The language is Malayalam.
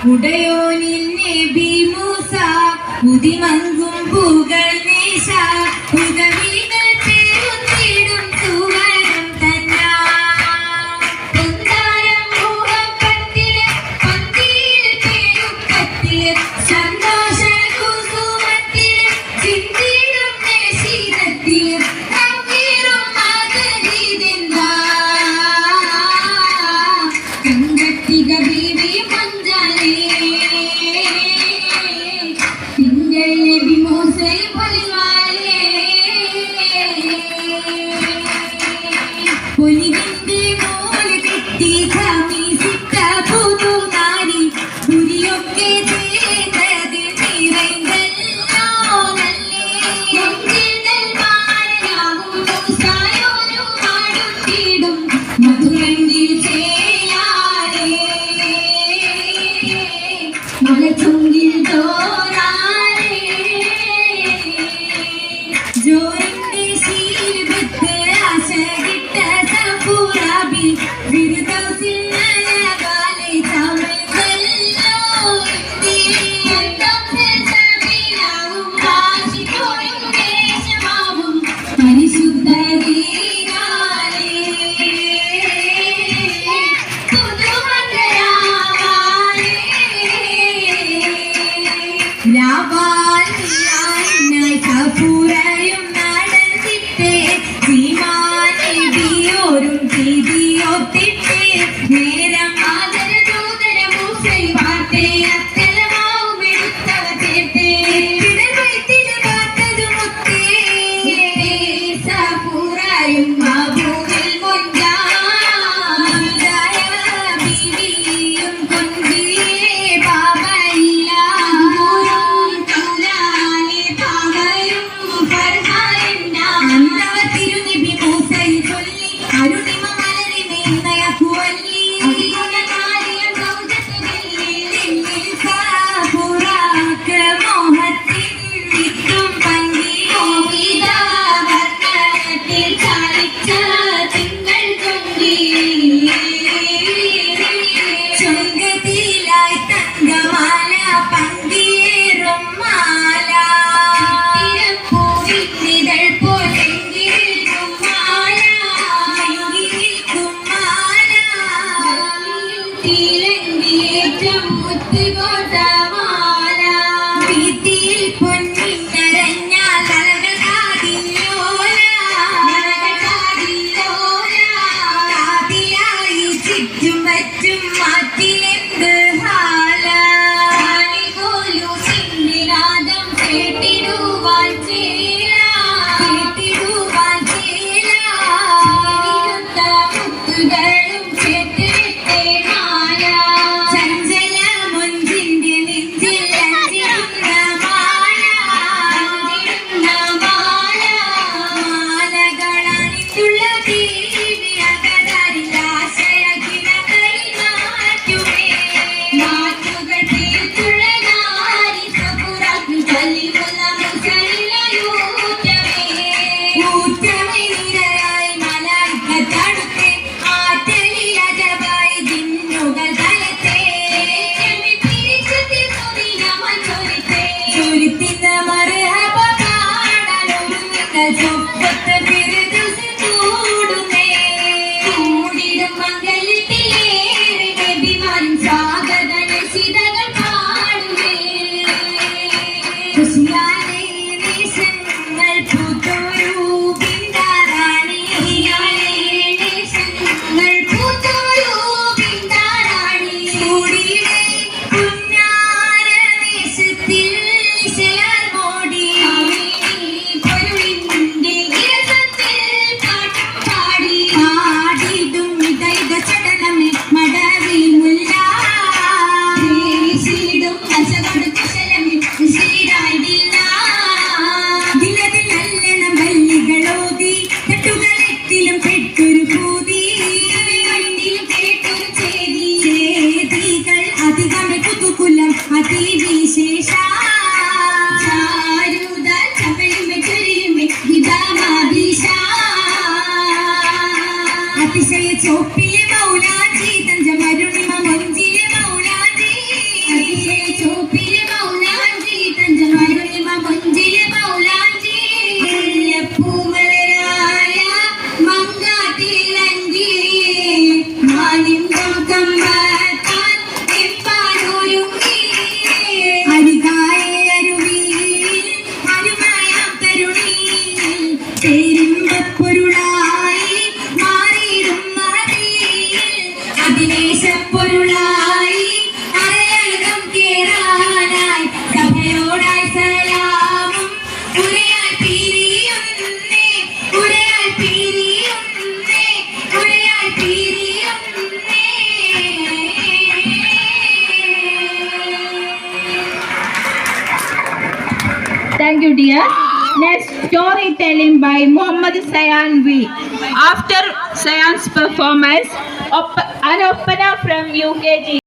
ഉടയോനിൽ നബി മൂസ ഉദിമങ്കും പൂകൾ വീശ ഉദവികൾ പേരുന്നിടും സുവനം തന്നാ പൊന്താരം മുഹബത്തില് പന്തിയിൽ പേരുപ്പത്തില് സന്തോഷ കുസുമത്തില് ചിന്തിടും നശീലത്തില് അങ്ങേറും ആഗ്രഹിതെന്താ കണ്ടെത്തിക ബീവി പഞ്ചാലേ നബി മൂസേ പൊലിവാലേ പൊലിവിന്റെ മോല് കെട്ടി ഖമീസിട്ട പുതുനാരി പുരിയൊക്കെ തേങ്ങത് നിറൈന്തല്ലോ നല്ലേ മഞ്ചിടൽ മാരനാകും മൂസായോനും ആടുത്തിടും മധുരണ്ടിൽ ചേയാലേ മലച്ചുങ്കിൽ ജോറിന്റെ ശീലത്ത് ആശകിട്ട സഫൂറാബി ഫിർദൗസിൽ നനകാലെ തമിഴ്ന്നല്ലോ ഇന്ത്യയിലാവും കാശിക്കോയും ദേശമാവും പരിശുദ്ധ ദീനാലേ പുതുമംഗലാവാലേ രാവാലിയായി സഫൂറയും നടന്നിട്ടേ സീമാനബിയോരും തിരിയൊത്തിട്ടേ നേരം ആദര ദൂതര മൂസൈ വാർത്തേ അത്തലമാവും എടുത്തവ ചേട്ടേ പിടവൈത്തില് കാത്തതു മുത്തേ സഫൂറയും മാബൂരിൽ മുൻകായ ബീവിയും കൊണ്ടിയേ ബാബയില തിരുനബി മൂസൈ ചൊല്ലി അരുണിമ മലരി നീന്തയക്കുവല്ലി അതിഗുണകാരിയം സൗജത്തിനിൽ സഫൂറാക്ക് മോഹത്തിൻ വിത്തും പങ്കി മോഹിതാവർണ്ണത്തിൽ ചാലിച്ച തിങ്കൾ ചൊല്ലി ചൊങ്കത്തിലായി തങ്കമാല പങ്കിയേറും മാല പൂവിനിതൾ പോലെങ്കിലും മാല തിരങ്കിയേറ്റം മുത്തുകോട്ട മാല വീട്ടിൽ പൊന്നിന്നരഞ്ഞാൽ നരകടാതില്ലോല seniors. Next, storytelling by Muhammad Sayan V. After Sayan's performance, an opera from UKG.